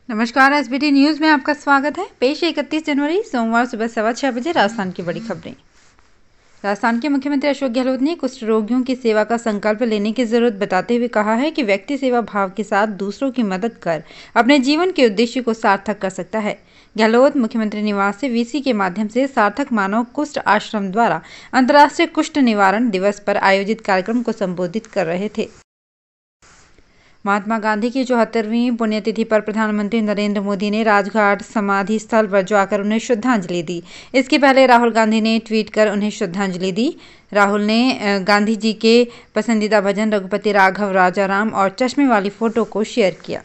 नमस्कार, SBT news में आपका स्वागत है। पेश 31 जनवरी सोमवार सुबह 6:15 बजे राजस्थान की बड़ी खबरें। राजस्थान के मुख्यमंत्री अशोक गहलोत ने कुष्ठ रोगियों की सेवा का संकल्प लेने की जरूरत बताते हुए कहा है कि व्यक्ति सेवा भाव के साथ दूसरों की मदद कर अपने जीवन के उद्देश्य को सार्थक कर सकता है। गहलोत मुख्यमंत्री निवास से वीसी के माध्यम से सार्थक मानव कुष्ठ आश्रम द्वारा अंतर्राष्ट्रीय कुष्ठ निवारण दिवस पर आयोजित कार्यक्रम को संबोधित कर रहे थे। महात्मा गांधी की 74वीं पुण्यतिथि पर प्रधानमंत्री नरेंद्र मोदी ने राजघाट समाधि स्थल पर जाकर उन्हें श्रद्धांजलि दी। इसके पहले राहुल गांधी ने ट्वीट कर उन्हें श्रद्धांजलि दी। राहुल ने गांधी जी के पसंदीदा भजन रघुपति राघव राजाराम और चश्मे वाली फोटो को शेयर किया।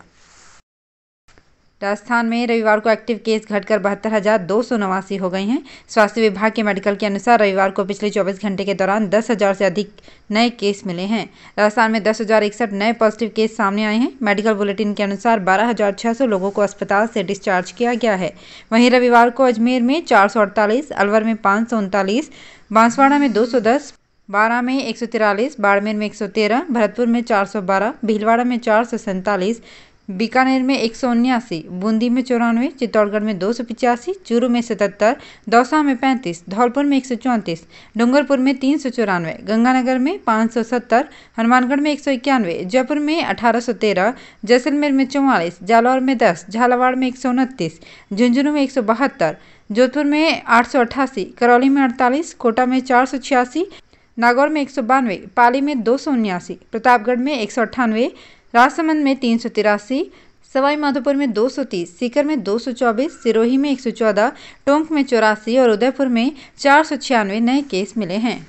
राजस्थान में रविवार को एक्टिव केस घटकर 72,289 हो गए हैं। स्वास्थ्य विभाग के मेडिकल के अनुसार रविवार को पिछले 24 घंटे के दौरान 10,000 से अधिक नए केस मिले हैं। राजस्थान में 10,061 नए पॉजिटिव केस सामने आए हैं। मेडिकल बुलेटिन के अनुसार 12,600 लोगों को अस्पताल से डिस्चार्ज किया गया है। वहीं रविवार को अजमेर में 448, अलवर में 539, बांसवाड़ा में 210, बारां में 143, बाड़मेर में 113, भरतपुर में 412, भीलवाड़ा में 447, बीकानेर में 179, बूंदी में 94, चित्तौड़गढ़ में 285, चूरू में 77, दौसा में 35, धौलपुर में 134, डूंगरपुर में 394, गंगानगर में 570, हनुमानगढ़ में 191, जयपुर में 1813, जैसलमेर में 44, जालौर में 10, झालावाड़ में 129, झुंझुनू में 172, जोधपुर में 888, करौली में 48, कोटा में 486, नागौर में 192, पाली में 279, प्रतापगढ़ में 198, राजसमंद में 383, सवाई माधोपुर में 230, सीकर में 224, सिरोही में 114, टोंक में 84 और उदयपुर में 496 नए केस मिले हैं।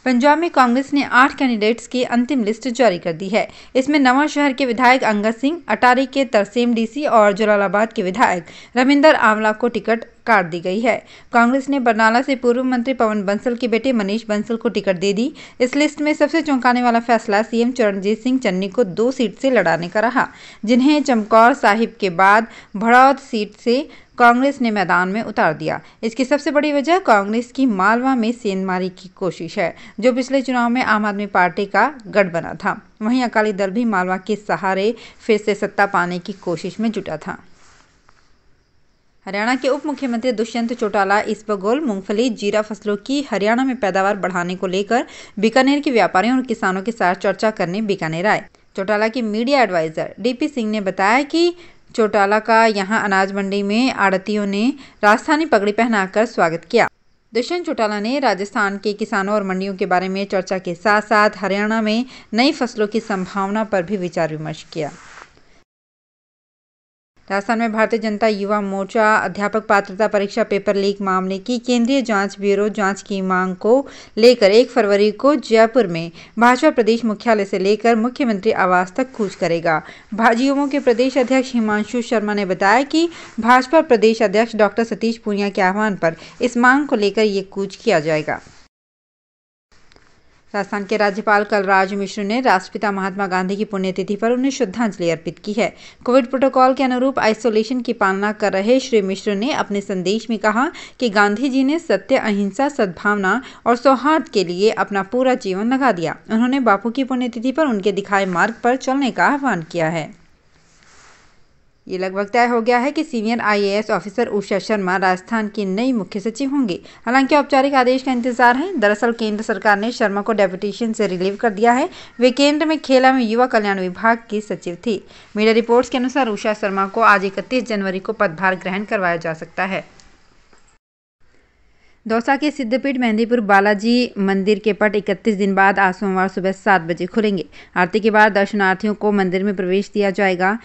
पंजाब में कांग्रेस ने 8 कैंडिडेट्स की अंतिम लिस्ट जारी कर दी है। इसमें नवांशहर के विधायक अंगद सिंह, अटारी के तरसेम डीसी और जलालाबाद के विधायक रविंदर आंवला को टिकट काट दी गई है। कांग्रेस ने बरनाला से पूर्व मंत्री पवन बंसल के बेटे मनीष बंसल को टिकट दे दी। इस लिस्ट में सबसे चौंकाने वाला फैसला सीएम चरणजीत सिंह चन्नी को 2 सीट से लड़ाने का रहा, जिन्हें चमकौर साहिब के बाद भड़ौद सीट से कांग्रेस ने मैदान में उतार दिया। इसकी सबसे बड़ी वजह कांग्रेस की मालवा में सेंधमारी की कोशिश है, जो पिछले चुनाव में आम आदमी पार्टी का गढ़ बना था। वहीं अकाली दल भी मालवा के सहारे फिर से सत्ता पाने की कोशिश में जुटा था। हरियाणा के उप मुख्यमंत्री दुष्यंत चौटाला इसबगोल, मूंगफली, जीरा फसलों की हरियाणा में पैदावार बढ़ाने को लेकर बीकानेर के व्यापारियों और किसानों के साथ चर्चा करने बीकानेर आए। चौटाला की मीडिया एडवाइजर डीपी सिंह ने बताया कि चौटाला का यहां अनाज मंडी में आड़तियों ने राजस्थानी पगड़ी पहनाकर स्वागत किया। दुष्यंत चौटाला ने राजस्थान के किसानों और मंडियों के बारे में चर्चा के साथ साथ हरियाणा में नई फसलों की संभावना पर भी विचार विमर्श किया। राजस्थान में भारतीय जनता युवा मोर्चा अध्यापक पात्रता परीक्षा पेपर लीक मामले की केंद्रीय जांच ब्यूरो जांच की मांग को लेकर 1 फरवरी को जयपुर में भाजपा प्रदेश मुख्यालय से लेकर मुख्यमंत्री आवास तक कूच करेगा। भाजयुमो के प्रदेश अध्यक्ष हिमांशु शर्मा ने बताया कि भाजपा प्रदेश अध्यक्ष डॉक्टर सतीश पूनिया के आह्वान पर इस मांग को लेकर ये कूच किया जाएगा। राजस्थान के राज्यपाल कलराज मिश्र ने राष्ट्रपिता महात्मा गांधी की पुण्यतिथि पर उन्हें श्रद्धांजलि अर्पित की है। कोविड प्रोटोकॉल के अनुरूप आइसोलेशन की पालना कर रहे श्री मिश्र ने अपने संदेश में कहा कि गांधी जी ने सत्य, अहिंसा, सद्भावना और सौहार्द के लिए अपना पूरा जीवन लगा दिया। उन्होंने बापू की पुण्यतिथि पर उनके दिखाए मार्ग पर चलने का आह्वान किया है। ये लगभग तय हो गया है कि senior IAS officer Usha Sharma Rajasthan की नई मुख्य सचिव होंगी। हालांकि औपचारिक आदेश का इंतजार है। दरअसल केंद्र सरकार ने शर्मा को डेपुटेशन से रिलीव कर दिया है। वे केंद्र में खेल एवं युवा कल्याण विभाग की सचिव थी। मीडिया रिपोर्ट्स के अनुसार उषा शर्मा को आज 31 जनवरी को पदभार ग्रहण करवाया जा सकता है। दौसा के सिद्धपीठ मेहंदीपुर बालाजी मंदिर के पट 31 दिन बाद आज सोमवार सुबह 7 बजे खुलेंगे। आरती के बाद दर्शनार्थियों को मंदिर में प्रवेश दिया जाएगा।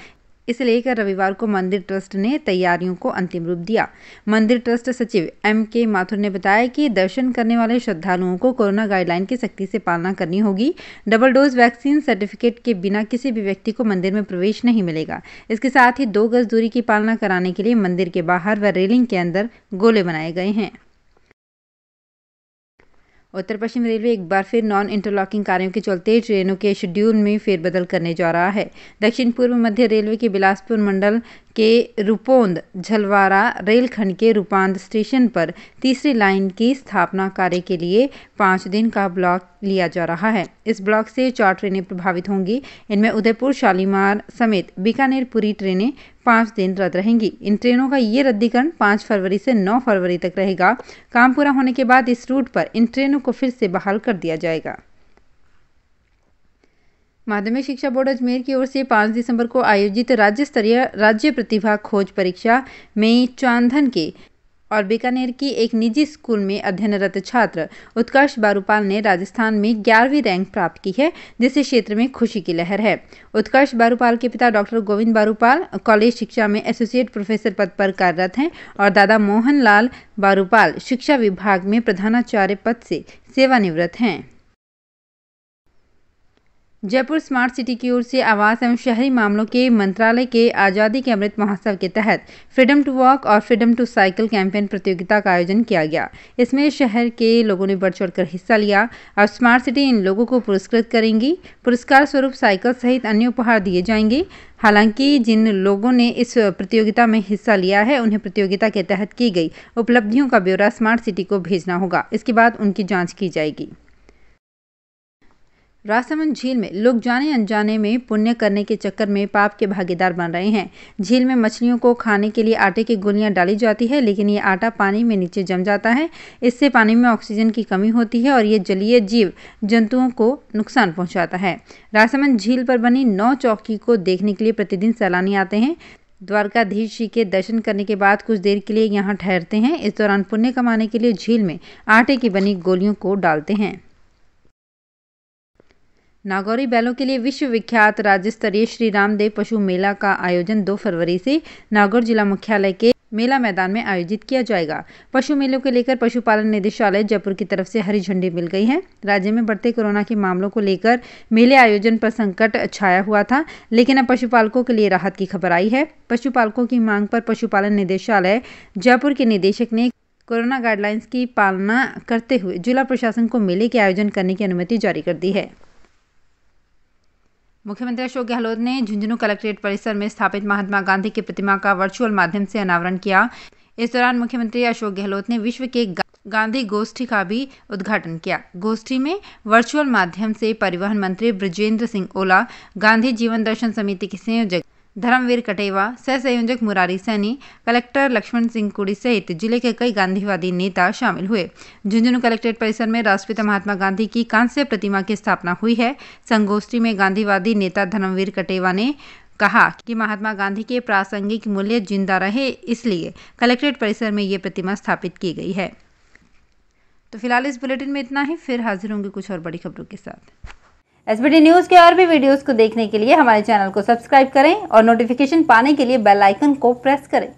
इसे लेकर रविवार को मंदिर ट्रस्ट ने तैयारियों को अंतिम रूप दिया। मंदिर ट्रस्ट सचिव M.K. माथुर ने बताया कि दर्शन करने वाले श्रद्धालुओं को कोरोना गाइडलाइन की सख्ती से पालना करनी होगी। डबल डोज वैक्सीन सर्टिफिकेट के बिना किसी भी व्यक्ति को मंदिर में प्रवेश नहीं मिलेगा। इसके साथ ही 2 गज दूरी की पालना कराने के लिए मंदिर के बाहर व रेलिंग के अंदर गोले बनाए गए हैं। उत्तर पश्चिम रेलवे एक बार फिर नॉन इंटरलॉकिंग कार्यों के चलते ट्रेनों के शेड्यूल में फेरबदल करने जा रहा है। दक्षिण पूर्व मध्य रेलवे के बिलासपुर मंडल के रूपोंद झलवारा रेलखंड के रूपांद स्टेशन पर तीसरी लाइन की स्थापना कार्य के लिए 5 दिन का ब्लॉक लिया जा रहा है। इस ब्लॉक से 4 ट्रेनें प्रभावित होंगी। इनमें उदयपुर शालीमार समेत बीकानेर पुरी ट्रेनें 5 दिन रद्द रहेंगी। इन ट्रेनों का ये रद्दीकरण 5 फरवरी से 9 फरवरी तक रहेगा। काम पूरा होने के बाद इस रूट पर इन ट्रेनों को फिर से बहाल कर दिया जाएगा। माध्यमिक शिक्षा बोर्ड अजमेर की ओर से 5 दिसंबर को आयोजित राज्य स्तरीय राज्य प्रतिभा खोज परीक्षा में चांदन के और बीकानेर की एक निजी स्कूल में अध्ययनरत छात्र उत्कर्ष बारूपाल ने राजस्थान में 11वीं रैंक प्राप्त की है, जिससे क्षेत्र में खुशी की लहर है। उत्कर्ष बारूपाल के पिता डॉक्टर गोविंद बारूपाल कॉलेज शिक्षा में एसोसिएट प्रोफेसर पद पर कार्यरत हैं और दादा मोहन लाल बारूपाल शिक्षा विभाग में प्रधानाचार्य पद से सेवानिवृत्त हैं। जयपुर स्मार्ट सिटी की ओर से आवास एवं शहरी मामलों के मंत्रालय के आज़ादी के अमृत महोत्सव के तहत फ्रीडम टू वॉक और फ्रीडम टू साइकिल कैंपेन प्रतियोगिता का आयोजन किया गया। इसमें शहर के लोगों ने बढ़ चढ़कर हिस्सा लिया और स्मार्ट सिटी इन लोगों को पुरस्कृत करेंगी। पुरस्कार स्वरूप साइकिल सहित अन्य उपहार दिए जाएंगे। हालांकि जिन लोगों ने इस प्रतियोगिता में हिस्सा लिया है उन्हें प्रतियोगिता के तहत की गई उपलब्धियों का ब्यौरा स्मार्ट सिटी को भेजना होगा। इसके बाद उनकी जाँच की जाएगी। राजसमंद झील में लोग जाने अनजाने में पुण्य करने के चक्कर में पाप के भागीदार बन रहे हैं। झील में मछलियों को खाने के लिए आटे की गोलियां डाली जाती है, लेकिन ये आटा पानी में नीचे जम जाता है। इससे पानी में ऑक्सीजन की कमी होती है और ये जलीय जीव जंतुओं को नुकसान पहुंचाता है। राजसमंद झील पर बनी 9 चौकी को देखने के लिए प्रतिदिन सैलानी आते हैं। द्वारकाधीश जी के दर्शन करने के बाद कुछ देर के लिए यहाँ ठहरते हैं। इस दौरान पुण्य कमाने के लिए झील में आटे की बनी गोलियों को डालते हैं। नागौरी बैलों के लिए विश्व विख्यात राज्य स्तरीय श्री रामदेव पशु मेला का आयोजन 2 फरवरी से नागौर जिला मुख्यालय के मेला मैदान में आयोजित किया जाएगा। पशु मेलों को लेकर पशुपालन निदेशालय जयपुर की तरफ से हरी झंडी मिल गई है। राज्य में बढ़ते कोरोना के मामलों को लेकर मेले आयोजन पर संकट छाया हुआ था, लेकिन अब पशुपालकों के लिए राहत की खबर आई है। पशुपालकों की मांग पर पशुपालन निदेशालय जयपुर के निदेशक ने कोरोना गाइडलाइंस की पालना करते हुए जिला प्रशासन को मेले के आयोजन करने की अनुमति जारी कर दी है। मुख्यमंत्री अशोक गहलोत ने झुंझुनू कलेक्ट्रेट परिसर में स्थापित महात्मा गांधी की प्रतिमा का वर्चुअल माध्यम से अनावरण किया। इस दौरान मुख्यमंत्री अशोक गहलोत ने विश्व के गांधी गोष्ठी का भी उद्घाटन किया। गोष्ठी में वर्चुअल माध्यम से परिवहन मंत्री बृजेंद्र सिंह ओला, गांधी जीवन दर्शन समिति के संयोजक धर्मवीर कटेवा, सह संयोजक मुरारी सैनी, कलेक्टर लक्ष्मण सिंह कुड़ी सहित जिले के कई गांधीवादी नेता शामिल हुए। झुंझुनू कलेक्ट्रेट परिसर में राष्ट्रपिता महात्मा गांधी की कांस्य प्रतिमा की स्थापना हुई है। संगोष्ठी में गांधीवादी नेता धर्मवीर कटेवा ने कहा कि महात्मा गांधी के प्रासंगिक मूल्य जिंदा रहे, इसलिए कलेक्ट्रेट परिसर में ये प्रतिमा स्थापित की गई है। तो फिलहाल इस बुलेटिन में इतना ही, फिर हाजिर होंगे कुछ और बड़ी खबरों के साथ। एसबीटी न्यूज के और भी वीडियोस को देखने के लिए हमारे चैनल को सब्सक्राइब करें और नोटिफिकेशन पाने के लिए बेल आइकन को प्रेस करें।